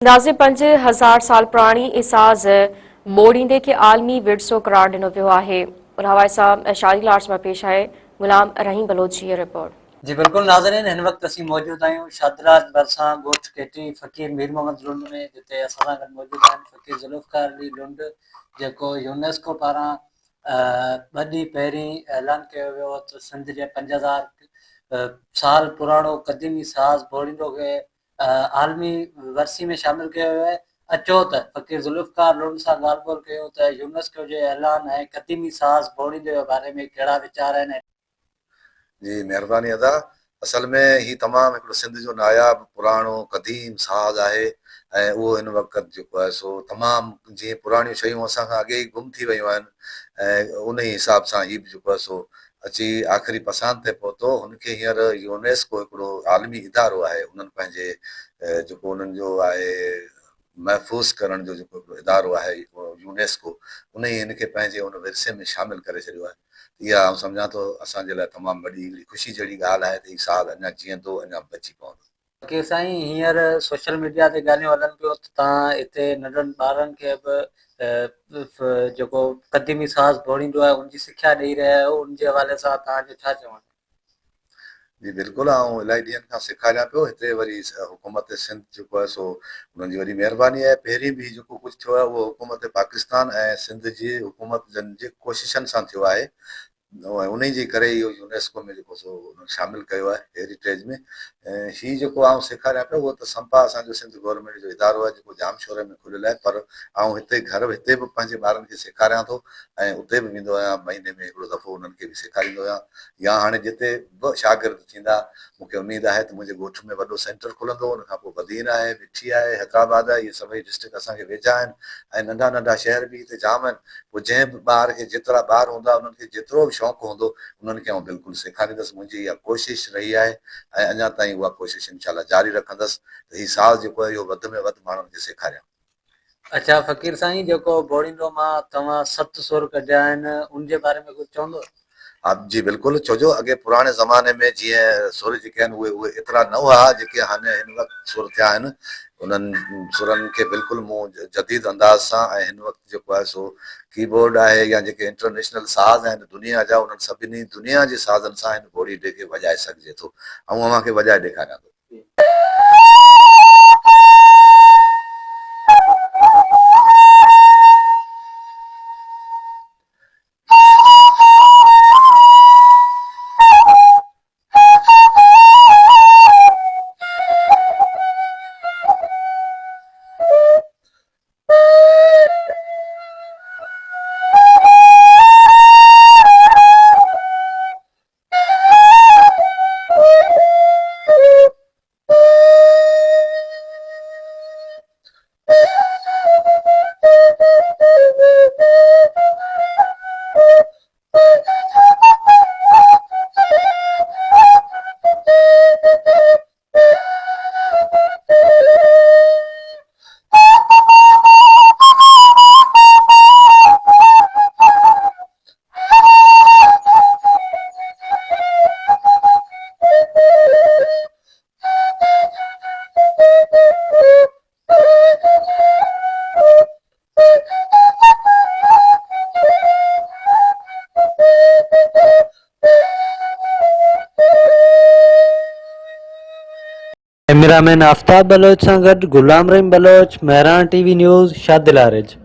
अंदाज़े 5000 साल पुराणी इसाज़ मोड़ींदे खे आलमी विरसो करार ॾिनो वियो आहे। उन्हावाए सां शादी लार्स में पेश आहे गुलाम रहीम बलोच जी रिपोर्ट। जी बिल्कुल नाज़रीन, हिन वक्त असीं मौजूद आहियूं शादराज भरिसां ॻोठ केटरी फ़कीर मीर मोहम्मद लुंड में, जिते असां सां गॾु मौजूद आहिनि फ़कीर ज़ुल्फ़कार अली लुंड, जेको यूनेस्को पारां 2 ॾींहं पहिरीं ऐलान कयो वियो त सिंध जे 5000 साल पुराणो क़दीमी साज़ भोड़ींदो खे आलमी वरसी में शामिल कयो वियो आहे। अचो त फ़कीर ज़ुल्फ़कार लुंड सां ॻाल्हि ॿोल कयूं त यूनेस्को जे ऐलान ऐं क़दीमी साज़ भोड़ींदे जे बारे में कहिड़ा वीचार आहिनि। जी महिरबानी अदा। असल में ही तमामु हिकिड़ो सिंध जो नायाब पुराणो क़दीम साज़ आहे ऐं उहो हिन वक़्तु जेको आहे सो तमामु जीअं पुराणियूं शयूं असां खां अॻे ई गुम थी वियूं आहिनि ऐं उन ई हिसाब सां हीउ बि जेको आहे सो अची आख़िरी पसंदि ते पहुतो। हुनखे हींअर यूनेस्को हिकिड़ो आलमी इदारो आहे, उन्हनि पंहिंजे जेको उन्हनि जो आहे महफ़ूज़ करण जो जेको हिकिड़ो इदारो आहे यूनेस्को, उन ई हिनखे पंहिंजे उन विरसे में शामिलु करे छॾियो आहे। इहा आउं सम्झां थो असांजे लाइ तमामु वॾी हिकिड़ी ख़ुशी जहिड़ी ॻाल्हि आहे त हीउ साल अञा जीअंदो, अञा बची पवंदो। की साईं हींअर सोशल मीडिया ते ॻाल्हियूं हलनि पियो त तव्हां हिते नंढनि ॿारनि खे बि जेको क़दीमी साज़ भोड़ींदो आहे उनजी सिख्या ॾेई रहिया आहियो, उनजे हवाले सां तव्हांजो छा चवणु? जी बिल्कुलु, आउं इलाही ॾींहंनि खां सेखारियां पियो हिते। वरी हुकूमत सिंध जेको आहे सो उन्हनि जी वॾी महिरबानी आहे। पहिरीं बि जेको कुझु थियो आहे उहो हुकूमत पाकिस्तान ऐं सिंध जी हुकूमत जन जे कोशिशनि सां थियो आहे। उन जे करे इहो यूनेस्को में जेको सो शामिलु कयो आहे हेरिटेज में। ऐं हीउ जेको आउं सेखारियां पियो उहो त संपा असांजो सिंध गवर्नमेंट जो इदारो आहे जेको जाम शोरे में खुलियल आहे, पर आउं हिते हिते बि पंहिंजे ॿारनि खे सेखारियां थो ऐं उते बि वेंदो आहियां। महीने में हिकिड़ो दफ़ो उन्हनि खे बि सेखारींदो आहियां। या हाणे जिते बि शागिर्द थींदा, मूंखे उमेदु आहे त मुंहिंजे ॻोठ में वॾो सेंटर खुलंदो। उनखां पोइ बदीन आहे, मिठी आहे, हैदराबाद आहे, इहे सभई डिस्ट्रिक्ट असांखे वेझा आहिनि ऐं नंढा नंढा शहर बि हिते जाम आहिनि। पोइ जंहिं बि ॿार खे जेतिरा ॿार हूंदा उन्हनि खे जेतिरो बि शौक़ु हूंदो उन्हनि खे आउं बिल्कुलु सेखारींदुसि। मुंहिंजी इहा कोशिशि रही आहे ऐं अञा ताईं उहा कोशिशि इनशाला जारी रखंदुसि त हीउ साल जेको आहे इहो वधि में वधि माण्हुनि खे सेखारियां। अच्छा फ़कीर साईं, जेको भोड़ींदो मां तव्हां 7 सुर कढिया आहिनि, उनजे बारे में कुझु चवंदो? हा जी बिल्कुलु, छो जो अॻे पुराणे ज़माने में जीअं सुर जेके आहिनि उहे एतिरा न हुआ जेके हाणे हिन वक़्तु सुर थिया आहिनि। उन्हनि सुरनि खे बिल्कुलु मूं जदीद अंदाज़ सां ऐं हिन वक़्तु जेको आहे सो कीबोर्ड आहे या जेके इंटरनेशनल साज़ आहिनि दुनिया जा, उन्हनि सभिनी दुनिया जे साज़नि सां हिन भोड़ी खे वॼाए सघिजे थो। ऐं अव्हांखे वॼाए ॾेखारियां थो। कैमरामैन आफ़ताब बलोच सां गॾु गुलाम रहीम बलोच, महरान टीवी न्यूज़, शादिलारिज।